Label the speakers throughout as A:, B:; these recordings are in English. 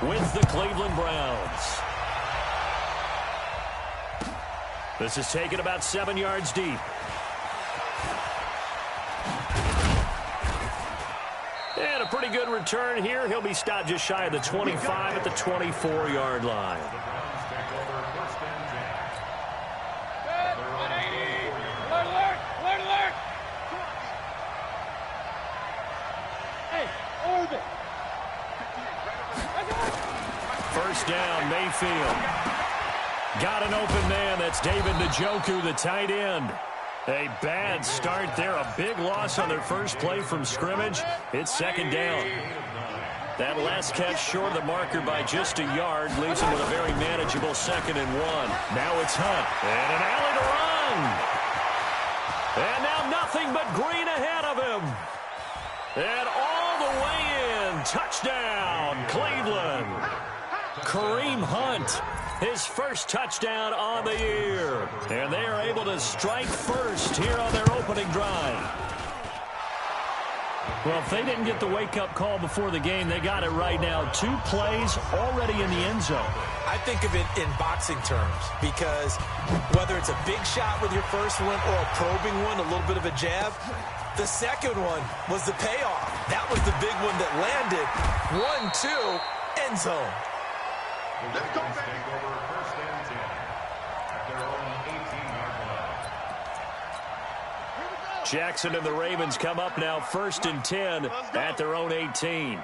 A: with the Cleveland Browns. This is taken about 7 yards deep. And a pretty good return here. He'll be stopped just shy of the 25 at the 24-yard line. First down, Mayfield. Got an open man. That's David Njoku, the tight end. A bad start there. A big loss on their first play from scrimmage. It's second down. That last catch short of the marker by just a yard leaves him with a very manageable 2nd and 1. Now it's Hunt. And an alley to run. And now nothing but green ahead of him. And all the way in. Touchdown, Cleveland. Kareem Hunt, his first touchdown on the year. And they are able to strike first here on their opening drive. Well, if they didn't get the wake-up call before the game, they got it right now. 2 plays already in the end zone.
B: I think of it in boxing terms because whether it's a big shot with your first one or a probing one, a little bit of a jab, the second one was the payoff. That was the big one that landed. 1-2, end zone.
C: Let's go, baby. Take over first and 10 at their own 18-yard line.
A: Jackson and the Ravens come up now first and 10 at their own 18.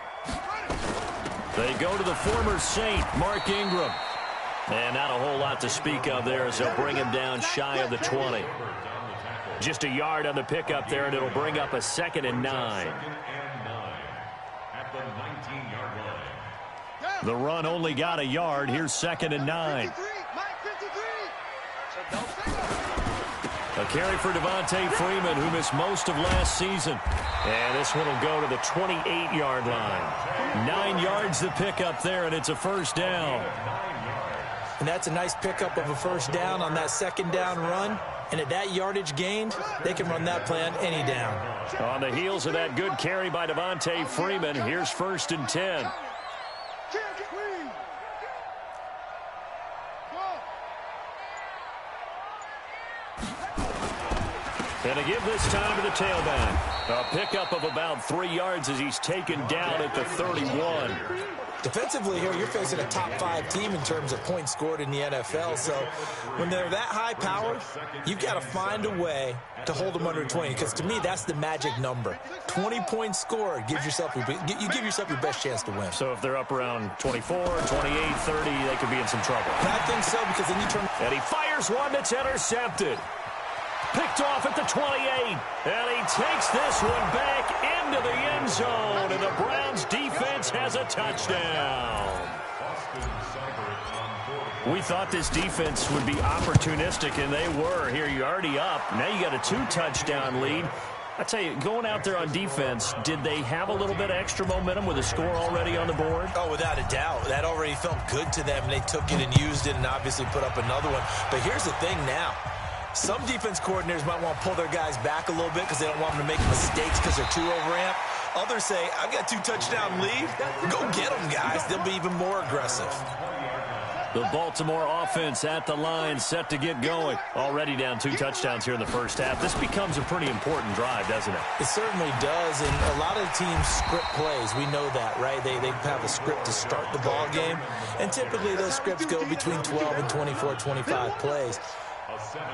A: They go to the former Saint, Mark Ingram. And not a whole lot to speak of there as they'll bring him down shy of the 20. Just a yard on the pickup there, and it'll bring up a 2nd and 9.
C: At the 19-yard line.
A: The run only got a yard. Here's 2nd and 9. A carry for Devontae Freeman, who missed most of last season. And this one will go to the 28-yard line. 9 yards to pick up there, and it's a first down.
B: And that's a nice pickup of a first down on that 2nd down run. And at that yardage gained, they can run that play on any down.
A: On the heels of that good carry by Devontae Freeman, here's 1st and 10. And to give this time to the tailback. A pickup of about 3 yards as he's taken down at the 31.
B: Defensively here, you're facing a top 5 team in terms of points scored in the NFL. So when they're that high powered, you've got to find a way to hold them under 20. Because to me, that's the magic number. 20 points scored gives yourself you give yourself your best chance to win.
A: So if they're up around 24, 28, 30, they could be in some trouble.
B: I think so, because then you turn.
A: And he fires one that's intercepted. Picked off at the 28. And he takes this one back into the end zone. And the Browns defense has a touchdown. We thought this defense would be opportunistic, and they were. Here, you're already up. Now you got a 2-touchdown lead. I tell you, going out there on defense, did they have a little bit of extra momentum with a score already on the board?
B: Oh, without a doubt. That already felt good to them. They took it and used it and obviously put up another one. But here's the thing now. Some defense coordinators might want to pull their guys back a little bit because they don't want them to make mistakes because they're too overamped. Others say, I've got 2-touchdown lead. Go get them, guys. They'll be even more aggressive.
A: The Baltimore offense at the line, set to get going. Already down 2 touchdowns here in the first half. This becomes a pretty important drive, doesn't it?
B: It certainly does, and a lot of teams script plays. We know that, right? They have a script to start the ball game, and typically those scripts go between 12 and 24, 25 plays.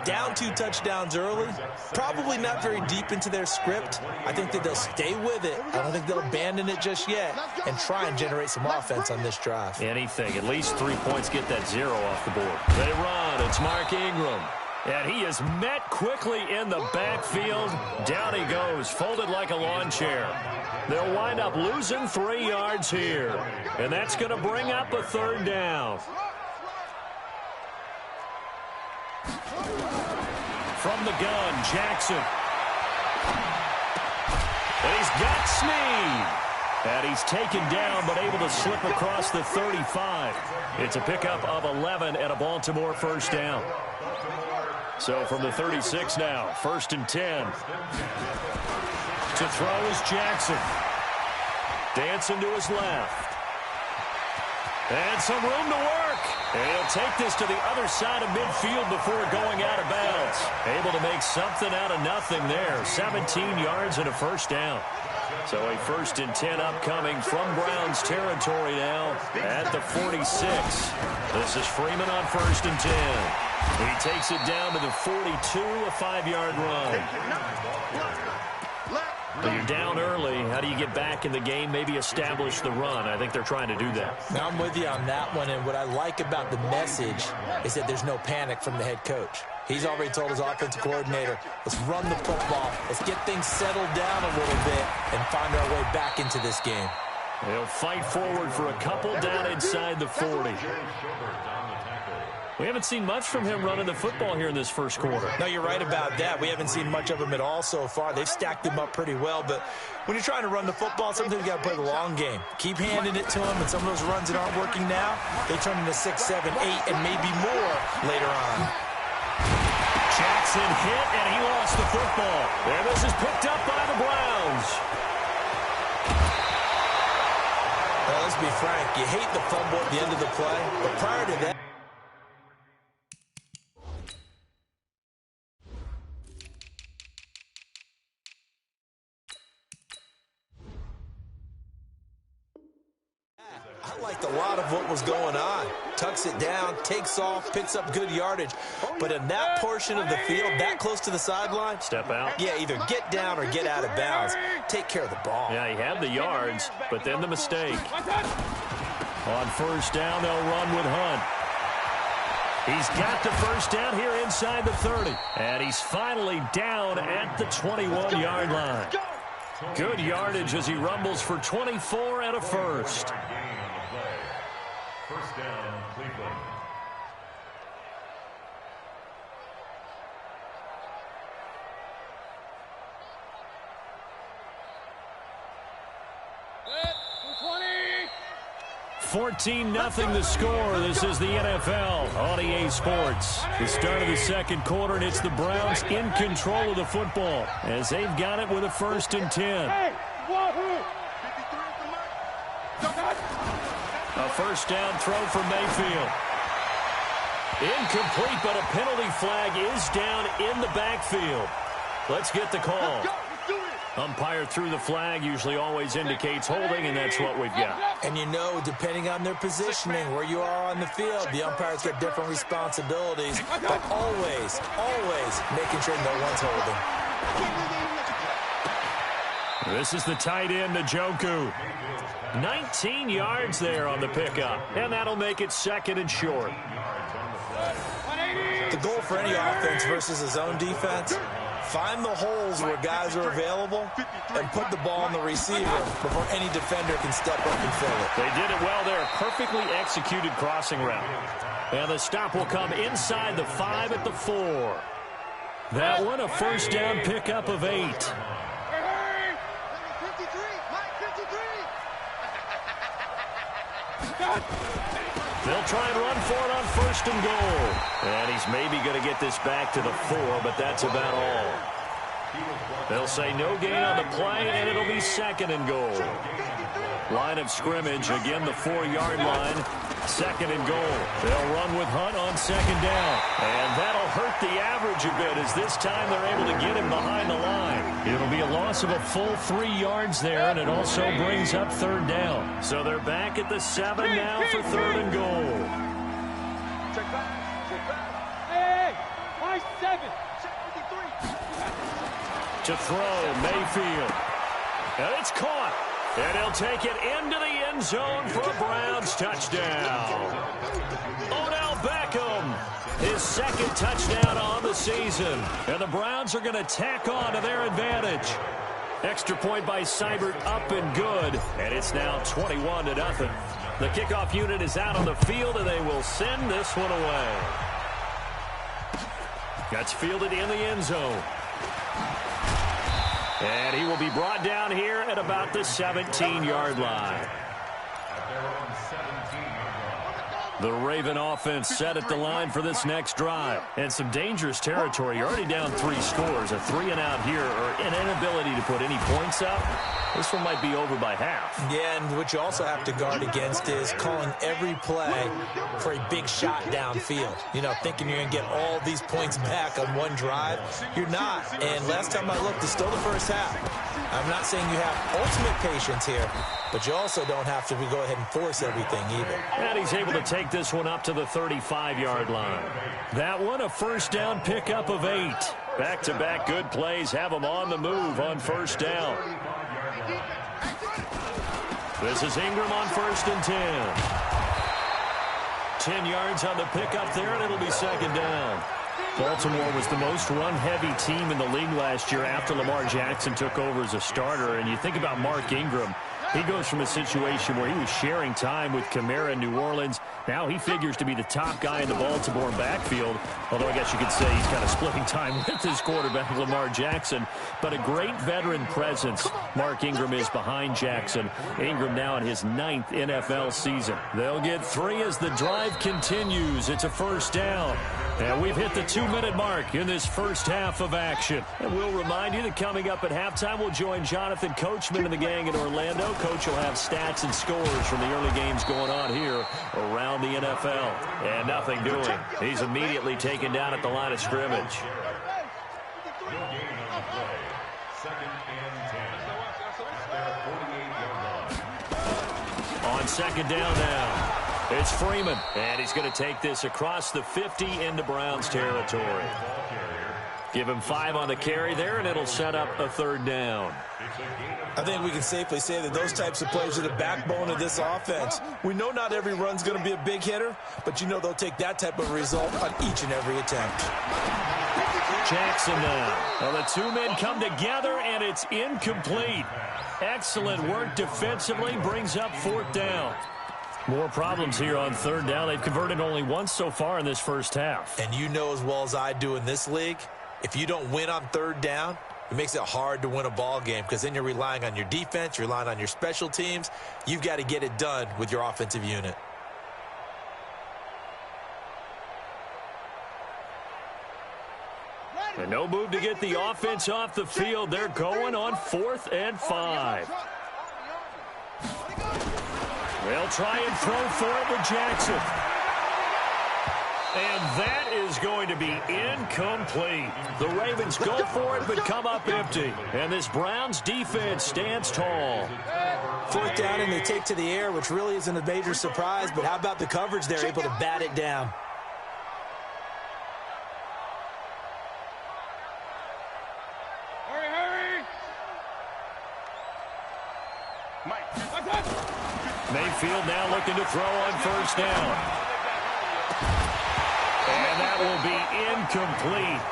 B: Down 2 touchdowns early, probably not very deep into their script. I think that they'll stay with it. I don't think they'll abandon it just yet and try and generate some offense on this drive.
A: Anything, at least 3 points, get that 0 off the board. They run, it's Mark Ingram. And he is met quickly in the backfield. Down he goes, folded like a lawn chair. They'll wind up losing 3 yards here. And that's going to bring up a 3rd down. From the gun, Jackson. And he's got Snead. And he's taken down, but able to slip across the 35. It's a pickup of 11 and a Baltimore first down. So from the 36 now, 1st and 10. To throw is Jackson. Dancing to his left. And some room to work. And he'll take this to the other side of midfield before going out of bounds. Able to make something out of nothing there. 17 yards and a first down. So a 1st and 10 upcoming from Browns territory now at the 46. This is Freeman on 1st and 10. He takes it down to the 42, a 5-yard run. But you're down early. How do you get back in the game, maybe establish the run? I think they're trying to do that.
B: Now, I'm with you on that one, and what I like about the message is that there's no panic from the head coach. He's already told his offensive coordinator, let's run the football, let's get things settled down a little bit and find our way back into this game.
A: They'll fight forward for a couple down inside the 40. We haven't seen much from him running the football here in this first quarter.
B: No, you're right about that. We haven't seen much of him at all so far. They've stacked him up pretty well, but when you're trying to run the football, sometimes you got to play the long game. Keep handing it to him, and some of those runs that aren't working now, they turn into 6, 7, 8, and maybe more later on.
A: Jackson hit, and he lost the football. And this is picked up by the Browns.
B: Well, let's be frank. You hate the fumble at the end of the play, but prior to that, I liked a lot of what was going on. Tucks it down, takes off, picks up good yardage. But in that portion of the field, that close to the sideline,
A: step out.
B: Yeah, either get down or get out of bounds. Take care of the ball.
A: Yeah, he had the yards, but then the mistake. On 1st down, they'll run with Hunt. He's got the 1st down here inside the 30. And he's finally down at the 21-yard line. Good yardage as he rumbles for 24 and a 1st.
C: 1st down, Cleveland.
A: $14-0 the score. This is the NFL on EA Sports. The start of the second quarter, and it's the Browns in control of the football as they've got it with a 1st and 10. A 1st down throw for Mayfield. Incomplete, but a penalty flag is down in the backfield. Let's get the call. Umpire threw the flag, usually always indicates holding, and that's what we've got.
B: And you know, depending on their positioning, where you are on the field, the umpire's got different responsibilities, but always making sure no one's holding.
A: This is the tight end, Njoku. 19 yards there on the pickup, and that'll make it 2nd and short.
B: The goal for any offense versus his own defense, find the holes where guys are available and put the ball on the receiver before any defender can step up and fill it.
A: They did it well there. Perfectly executed crossing route. And the stop will come inside the 5 at the 4. That one, a 1st down pickup of 8. They'll try and run for it on 1st and goal. And he's maybe going to get this back to the 4, but that's about all. They'll say no gain on the play, and it'll be 2nd and goal. Line of scrimmage, again the 4-yard line. 2nd and goal. They'll run with Hunt on 2nd down. And that'll hurt the average a bit as this time they're able to get him behind the line. It'll be a loss of a full 3 yards there, and it also brings up 3rd down. So they're back at the 7 now for 3rd and goal.
D: Check back. Hey, my 7.
A: To throw, Mayfield. And it's caught. And he'll take it into the end zone for a Browns touchdown. Odell Beckham, his 2nd touchdown on the season. And the Browns are going to tack on to their advantage. Extra point by Seibert, up and good. And it's now 21-0. The kickoff unit is out on the field, and they will send this one away. That's fielded in the end zone. And he will be brought down here at about the 17-yard line. The Raven offense set at the line for this next drive. And some dangerous territory. You're already down 3 scores. A 3-and-out here or an inability to put any points up. This one might be over by half.
B: Yeah, and what you also have to guard against is calling every play for a big shot downfield. You know, thinking you're going to get all these points back on one drive. You're not. And last time I looked, it's still the first half. I'm not saying you have ultimate patience here, but you also don't have to go ahead and force everything either.
A: And he's able to take this one up to the 35-yard line. That one a first down pickup of 8. Back-to-back good plays have him on the move on first down. This is Ingram on 1st and 10. 10 yards on the pickup there, and it'll be 2nd down. Baltimore was the most run-heavy team in the league last year after Lamar Jackson took over as a starter. And you think about Mark Ingram. He goes from a situation where he was sharing time with Kamara in New Orleans. Now he figures to be the top guy in the Baltimore backfield. Although I guess you could say he's kind of splitting time with his quarterback, Lamar Jackson. But a great veteran presence. Mark Ingram is behind Jackson. Ingram now in his 9th NFL season. They'll get 3 as the drive continues. It's a first down. And we've hit the 2-minute mark in this first half of action. And we'll remind you that coming up at halftime, we'll join Jonathan Coachman and the gang in Orlando. Coach will have stats and scores from the early games going on here around the NFL. And nothing doing. He's immediately taken down at the line of scrimmage. On 2nd down now. It's Freeman, and he's going to take this across the 50 into Browns territory. Give him 5 on the carry there, and it'll set up a 3rd down.
B: I think we can safely say that those types of plays are the backbone of this offense. We know not every run's going to be a big hitter, but you know they'll take that type of result on each and every attempt.
A: Jackson now. Well, the 2 men come together, and it's incomplete. Excellent work defensively, brings up 4th down. More problems here on 3rd down. They've converted only once so far in this first half.
B: And you know as well as I do in this league, if you don't win on 3rd down, it makes it hard to win a ball game because then you're relying on your defense, you're relying on your special teams. You've got to get it done with your offensive unit.
A: And no move to get the offense off the field. They're going on 4th and 5. They'll try and throw for it with Jackson. And that is going to be incomplete. The Ravens go for it, but come up empty. And this Browns defense stands tall.
B: 4th down, and they take to the air, which really isn't a major surprise. But how about the coverage? They're able to bat it down.
A: Mayfield now looking to throw on 1st down. And that will be incomplete.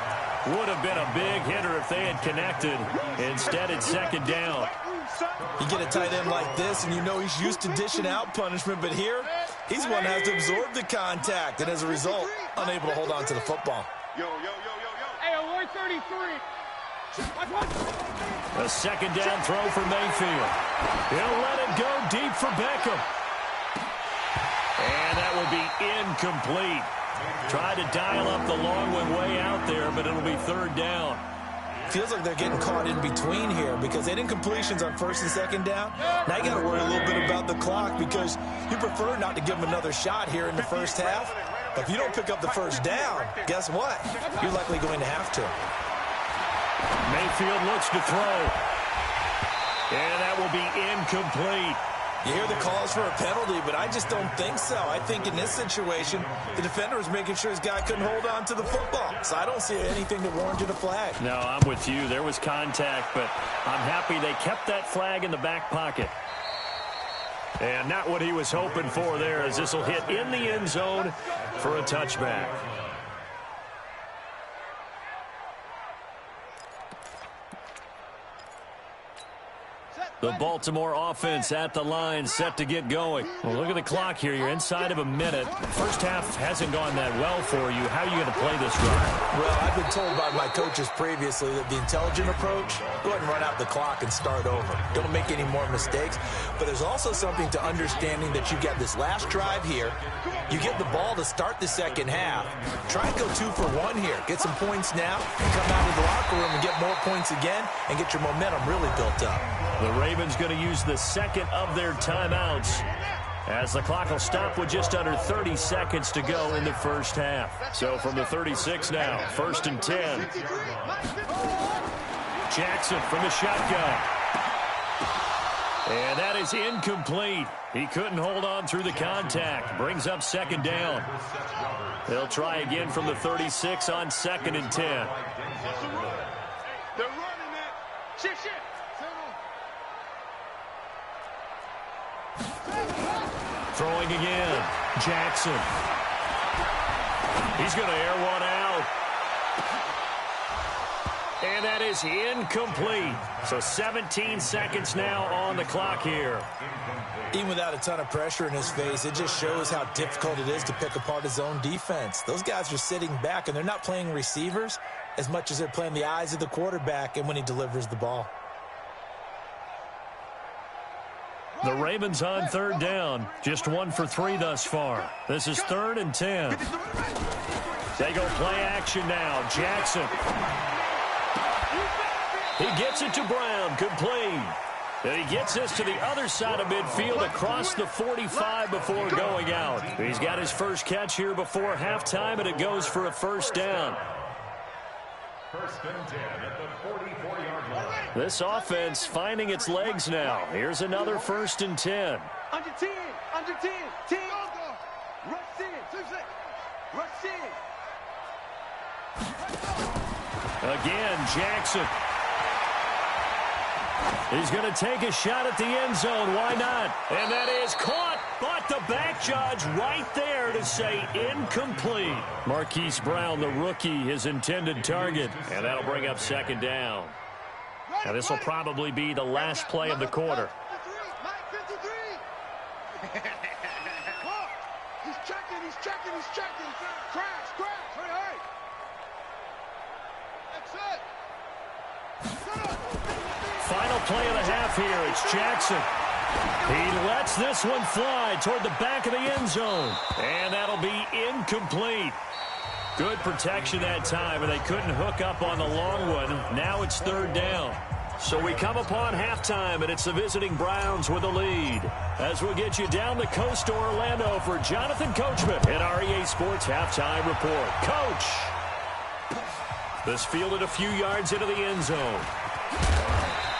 A: Would have been a big hitter if they had connected. Instead, it's 2nd down.
B: You get a tight end like this, and you know he's used to dishing out punishment. But here, he's one that has to absorb the contact. And as a result, unable to hold on to the football.
D: Hey, 133.
A: A 2nd down throw for Mayfield. He'll let it go deep for Beckham. And that will be incomplete. Tried to dial up the long one way out there, but it'll be 3rd down.
B: Feels like they're getting caught in between here because they didn't completions on 1st and 2nd down. Now you got to worry a little bit about the clock because you prefer not to give them another shot here in the first half. But if you don't pick up the 1st down, guess what? You're likely going to have to.
A: Mayfield looks to throw. And that will be incomplete.
B: You hear the calls for a penalty, but I just don't think so. I think in this situation, the defender was making sure his guy couldn't hold on to the football. So I don't see anything that warranted a flag.
A: No, I'm with you. There was contact, but I'm happy they kept that flag in the back pocket. And not what he was hoping for there, as this will hit in the end zone for a touchback. The Baltimore offense at the line, set to get going. Well, look at the clock here. You're inside of a minute. First half hasn't gone that well for you. How are you going to play this drive?
B: Well, I've been told by my coaches previously that the intelligent approach, go ahead and run out the clock and start over. Don't make any more mistakes. But there's also something to understanding that you get this last drive here. You get the ball to start the second half. Try and go 2 for 1 here. Get some points now and come out of the locker room and get more points again and get your momentum really built up.
A: The Ravens going to use the second of their timeouts as the clock will stop with just under 30 seconds to go in the first half. So from the 36 now, 1st and 10. Jackson from the shotgun. And that is incomplete. He couldn't hold on through the contact. Brings up 2nd down. They'll try again from the 36 on 2nd and 10.
D: They're running it. Shit.
A: Throwing again. Jackson. He's going to air one out. And that is incomplete. So 17 seconds now on the clock here.
B: Even without a ton of pressure in his face, it just shows how difficult it is to pick apart his own defense. Those guys are sitting back, and they're not playing receivers as much as they're playing the eyes of the quarterback and when he delivers the ball.
A: The Ravens on 3rd down. Just 1 for 3 thus far. This is 3rd and 10. They go play action now. Jackson. He gets it to Brown. Complete. And he gets this to the other side of midfield across the 45 before going out. He's got his first catch here before halftime, and it goes for a 1st down.
C: 1st and 10 at the 44-yard line.
A: This offense finding its legs now. Here's another 1st and 10.
D: Under 10. 10. Rush in.
A: Again, Jackson. He's going to take a shot at the end zone. Why not? And that is caught. But the back judge right there to say incomplete. Marquise Brown, the rookie, his intended target. And that'll bring up 2nd down. Now this will probably be the last play of the quarter.
D: He's checking. Crash. Hey. That's it.
A: Final play of the half here. It's Jackson. He lets this one fly toward the back of the end zone. And that'll be incomplete. Good protection that time, and they couldn't hook up on the long one. Now it's 3rd down. So we come upon halftime, and it's the visiting Browns with a lead. As we'll get you down the coast to Orlando for Jonathan Coachman in our EA Sports Halftime Report. Coach! This fielded a few yards into the end zone.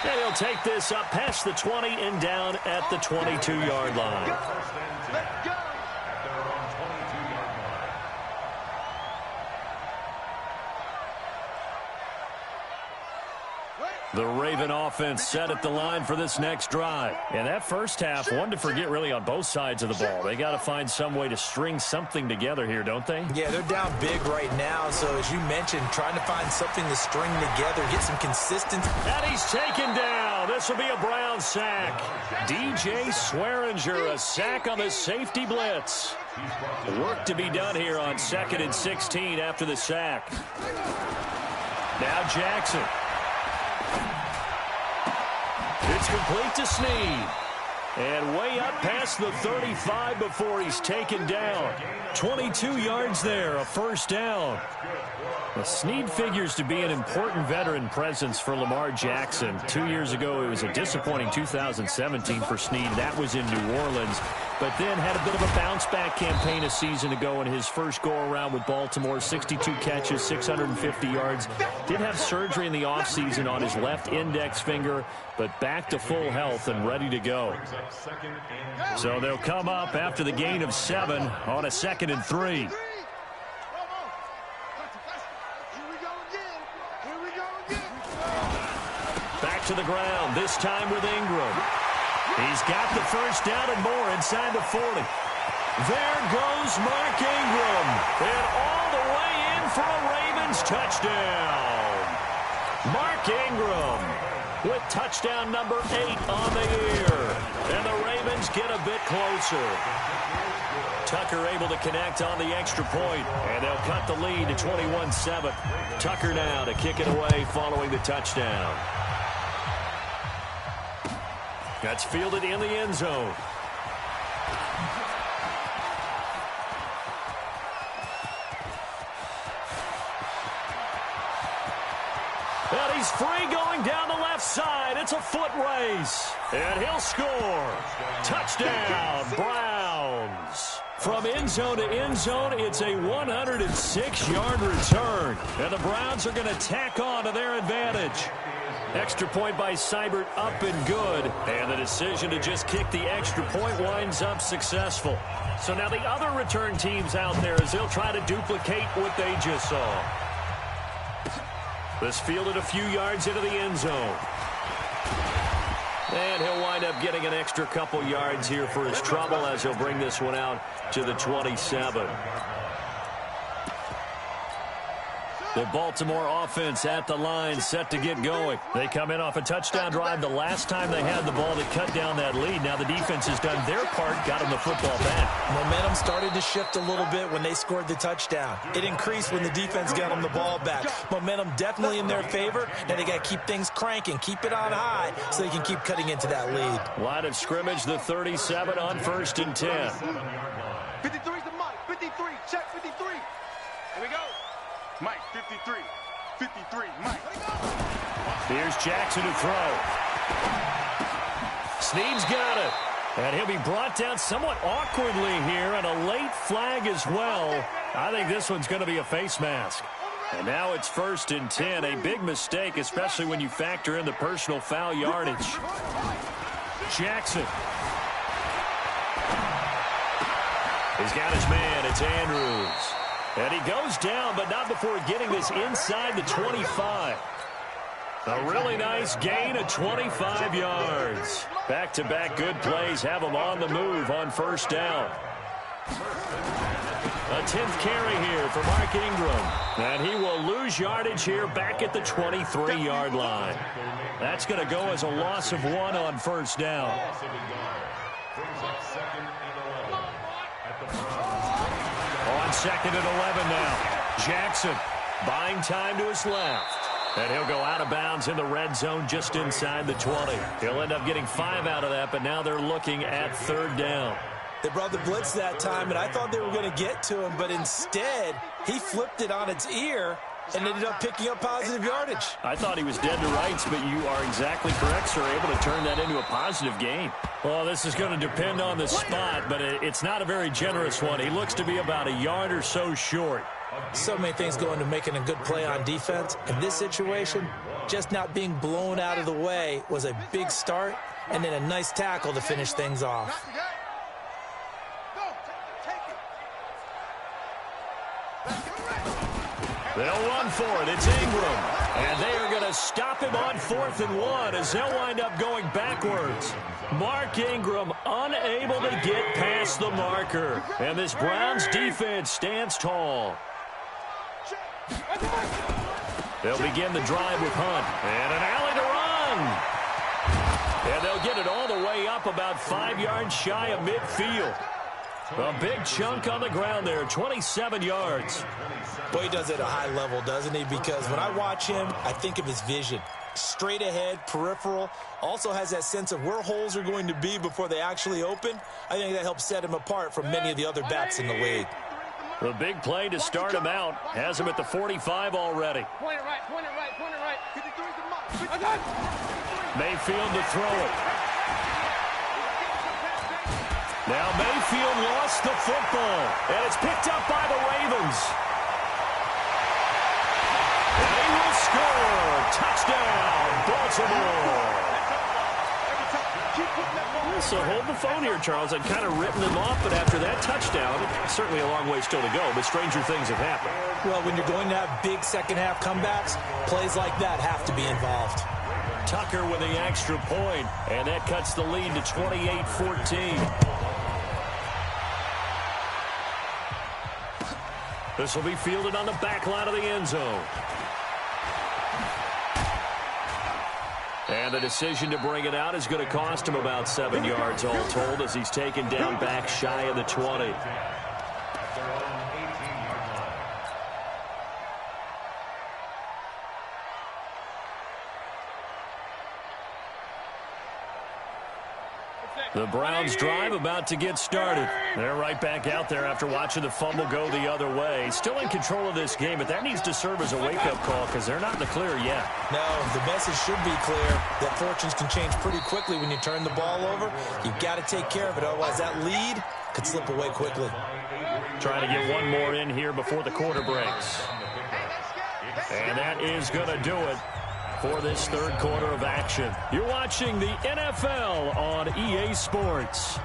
A: And he'll take this up past the 20 and down at the 22-yard line.
D: Let's go.
A: The Raven offense set at the line for this next drive. And that first half, one to forget really on both sides of the ball. They got to find some way to string something together here, don't they?
B: Yeah, they're down big right now. So as you mentioned, trying to find something to string together, get some consistency.
A: And he's taken down. This will be a Brown sack. DJ Swearinger, a sack on the safety blitz. Work to be done here on 2nd and 16 after the sack. Now Jackson. It's complete to Snead. And way up past the 35 before he's taken down. 22 yards there, a 1st down. Well, Snead figures to be an important veteran presence for Lamar Jackson. 2 years ago, it was a disappointing 2017 for Snead. That was in New Orleans. But then had a bit of a bounce-back campaign a season ago in his first go-around with Baltimore. 62 catches, 650 yards. Did have surgery in the offseason on his left index finger, but back to full health and ready to go. So they'll come up after the gain of 7 on a 2nd and 3. Back to the ground, this time with Ingram. He's got the 1st down and more inside the 40. There goes Mark Ingram. And all the way in for a Ravens touchdown. Mark Ingram with touchdown number 8 on the year. And the Ravens get a bit closer. Tucker able to connect on the extra point, and they'll cut the lead to 21-7. Tucker now to kick it away following the touchdown. That's fielded in the end zone. And he's free going down the left side. It's a foot race. And he'll score. Touchdown, Browns. From end zone to end zone, it's a 106-yard return. And the Browns are going to tack on to their advantage. Extra point by Seibert up and good. And the decision to just kick the extra point winds up successful. So now the other return teams out there as they'll try to duplicate what they just saw. This fielded a few yards into the end zone. And he'll wind up getting an extra couple yards here for his trouble as he'll bring this one out to the 27. The Baltimore offense at the line set to get going. They come in off a touchdown drive the last time they had the ball that cut down that lead. Now the defense has done their part, got them the football back.
B: Momentum started to shift a little bit when they scored the touchdown. It increased when the defense got them the ball back. Momentum definitely in their favor. Now they got to keep things cranking, keep it on high so they can keep cutting into that lead.
A: Line of scrimmage, the 37 on 1st and 10.
D: 53 is the Mike. 53. Check 53. Here we go. Mike, 53. 53, Mike.
A: Here's Jackson to throw. Snead's got it. And he'll be brought down somewhat awkwardly here, and a late flag as well. I think this one's going to be a face mask. And now it's 1st and 10. A big mistake, especially when you factor in the personal foul yardage. Jackson. He's got his man. It's Andrews. And he goes down, but not before getting this inside the 25. A really nice gain of 25 yards. Back-to-back good plays have him on the move on 1st down. A 10th carry here for Mark Ingram. And he will lose yardage here back at the 23-yard line. That's going to go as a loss of 1 on 1st down. On 2nd and 11 now. Jackson buying time to his left. And he'll go out of bounds in the red zone just inside the 20. He'll end up getting 5 out of that, but now they're looking at 3rd down.
B: They brought the blitz that time, and I thought they were going to get to him, but instead he flipped it on its ear and ended up picking up positive yardage.
A: I thought he was dead to rights, but you are exactly correct, sir. Able to turn that into a positive gain. Well, this is going to depend on the spot, but it's not a very generous one. He looks to be about a yard or so short.
B: So many things go into making a good play on defense. In this situation, just not being blown out of the way was a big start, and then a nice tackle to finish things off.
A: They'll run for it. It's Ingram. And they are going to stop him on 4th and 1 as they'll wind up going backwards. Mark Ingram unable to get past the marker. And this Browns defense stands tall. They'll begin the drive with Hunt. And an alley to run. And they'll get it all the way up about 5 yards shy of midfield. A big chunk on the ground there, 27 yards.
B: Boy, he does it at a high level, doesn't he? Because when I watch him, I think of his vision. Straight ahead, peripheral. Also has that sense of where holes are going to be before they actually open. I think that helps set him apart from many of the other backs in the league.
A: The big play to start him out has him at the 45 already.
D: Point it right, point it right, point it right. 53 is the Mike.
A: Mayfield to throw it. Now Mayfield lost the football, and it's picked up by the Ravens. And he will score. Touchdown, Baltimore. So hold the phone here, Charles. I'd kind of written them off, but after that touchdown, certainly a long way still to go, but stranger things have happened.
B: Well, when you're going to have big second-half comebacks, plays like that have to be involved.
A: Tucker with the extra point, and that cuts the lead to 28-14. This will be fielded on the back line of the end zone. And And the decision to bring it out is going to cost him about 7 yards all told as he's taken down back shy of the 20. The Browns drive about to get started. They're right back out there after watching the fumble go the other way. Still in control of this game, but that needs to serve as a wake-up call because they're not in the clear yet.
B: No, the message should be clear that fortunes can change pretty quickly when you turn the ball over. You've got to take care of it, otherwise that lead could slip away quickly.
A: Trying to get one more in here before the quarter breaks. And that is going to do it for this third quarter of action. You're watching the NFL on EA Sports.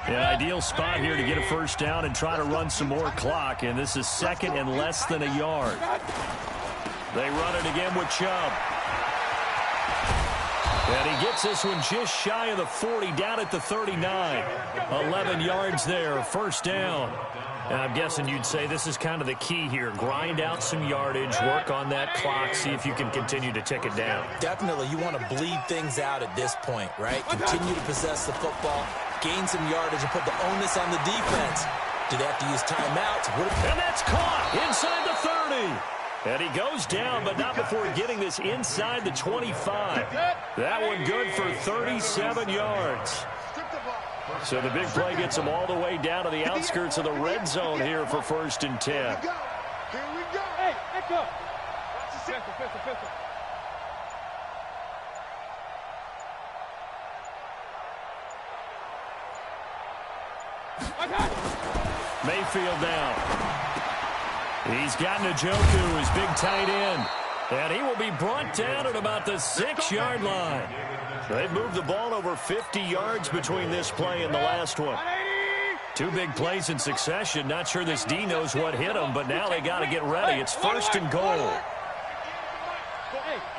A: An ideal spot here to get a first down and try to run some more clock, and this is second and less than a yard. They run it again with Chubb. And he gets this one just shy of the 40, down at the 39. 11 yards there, first down. And I'm guessing you'd say this is kind of the key here. Grind out some yardage, work on that clock, see if you can continue to tick it down.
B: Definitely, you want to bleed things out at this point, right? Continue to possess the football, gain some yardage, and put the onus on the defense. Do they have to use timeouts?
A: And that's caught inside the 30. And he goes down, but not before getting this inside the 25. That one good for 37 yards. So the big play gets him all the way down to the outskirts of the red zone here for 1st and 10.
D: Here we go. Hey, echo. Pistol.
A: Mayfield down. He's got Njoku, his big tight end. And he will be brought down at about the 6-yard line. They've moved the ball over 50 yards between this play and the last one. 2 big plays in succession. Not sure this D knows what hit him, but now they got to get ready. It's 1st and goal.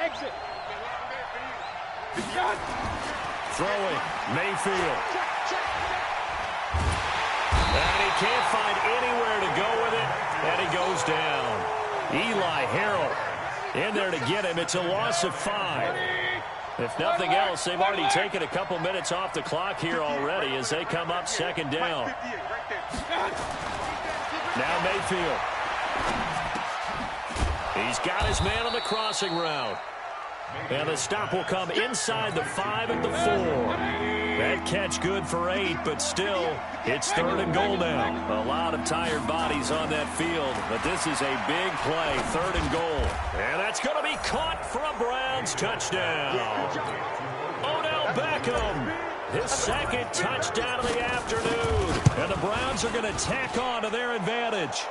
D: Exit.
A: Throwing, Mayfield. And he can't find anywhere to go with it, and he goes down. Eli Harrell in there to get him. It's a loss of 5. If nothing else, they've already taken a couple minutes off the clock here already as they come up 2nd down. Now Mayfield. He's got his man on the crossing route. And the stop will come inside the 5 at the 4. That catch good for 8, but still, it's 3rd and goal now. A lot of tired bodies on that field, but this is a big play, 3rd and goal. And that's going to be caught for a Browns touchdown. Odell Beckham, his 2nd touchdown of the afternoon. And the Browns are going to tack on to their advantage.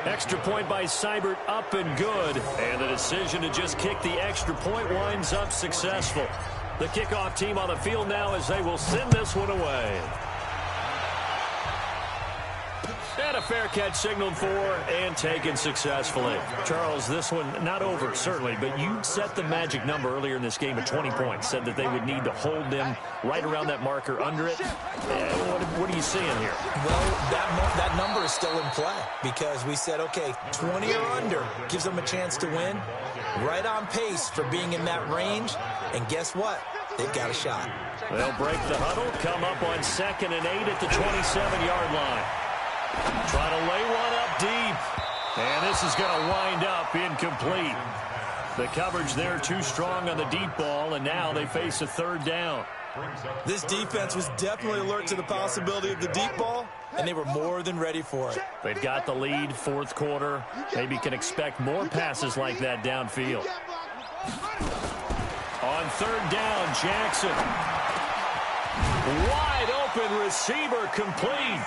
A: Extra point by Seibert up and good. And the decision to just kick the extra point winds up successful. The kickoff team on the field now as they will send this one away. And a fair catch signaled for and taken successfully. Charles, this one not over, certainly, but you set the magic number earlier in this game at 20 points. Said that they would need to hold them right around that marker under it. What are you seeing here?
B: Well, that number is still in play because we said, okay, 20 or under gives them a chance to win. Right on pace for being in that range. And guess what? They've got a shot.
A: They'll break the huddle, come up on 2nd and 8 at the 27-yard line. Try to lay one up deep. And this is going to wind up incomplete. The coverage there too strong on the deep ball, and now they face a 3rd down.
B: This defense was definitely alert to the possibility of the deep ball, and they were more than ready for it.
A: They've got the lead, 4th quarter. Maybe can expect more passes like that downfield. On 3rd down, Jackson. Wide open receiver complete.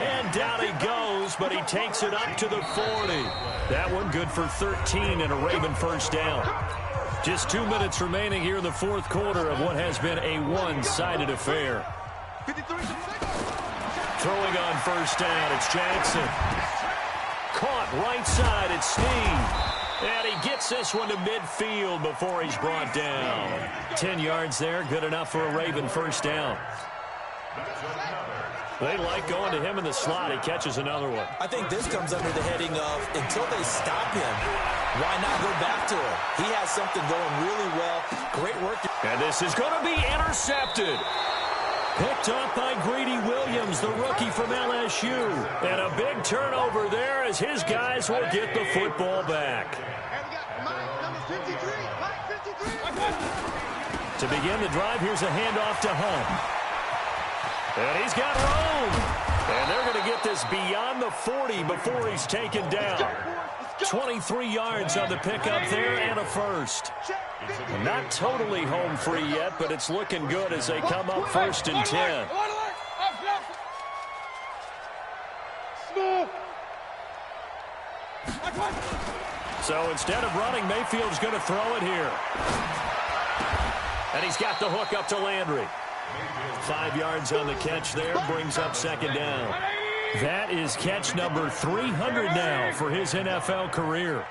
A: And down he goes, but he takes it up to the 40. That one good for 13 and a Raven first down. Just 2 minutes remaining here in the 4th quarter of what has been a one-sided affair. Throwing on 1st down, it's Jackson. Caught right side, it's Snead. And he gets this one to midfield before he's brought down. 10 yards there, good enough for a Raven first down. They like going to him in the slot. He catches another one.
B: I think this comes under the heading of until they stop him, why not go back to him? He has something going really well. Great work.
A: And this is going to be intercepted. Picked up by Greedy Williams, the rookie from LSU. And a big turnover there as his guys will get the football back. To begin the drive, here's a handoff to Hunt. And he's got room. And they're going to get this beyond the 40 before he's taken down. 23 yards on the pickup there and a first. Not totally home free yet, but it's looking good as they come up 1st and 10. So instead of running, Mayfield's going to throw it here. And he's got the hook up to Landry. 5 yards on the catch there, brings up 2nd down. That is catch number 300 now for his NFL career.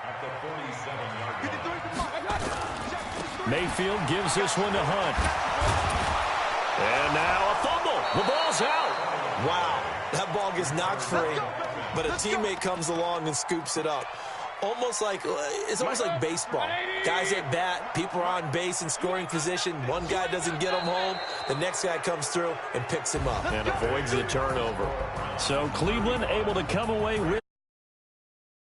A: Mayfield gives this one to Hunt. And now a fumble. The ball's out.
B: Wow, that ball gets knocked free, but a teammate comes along and scoops it up. It's almost like baseball. Guys at bat, people are on base in scoring position. One guy doesn't get him home. The next guy comes through and picks him up.
A: And avoids the turnover. So Cleveland able to come away with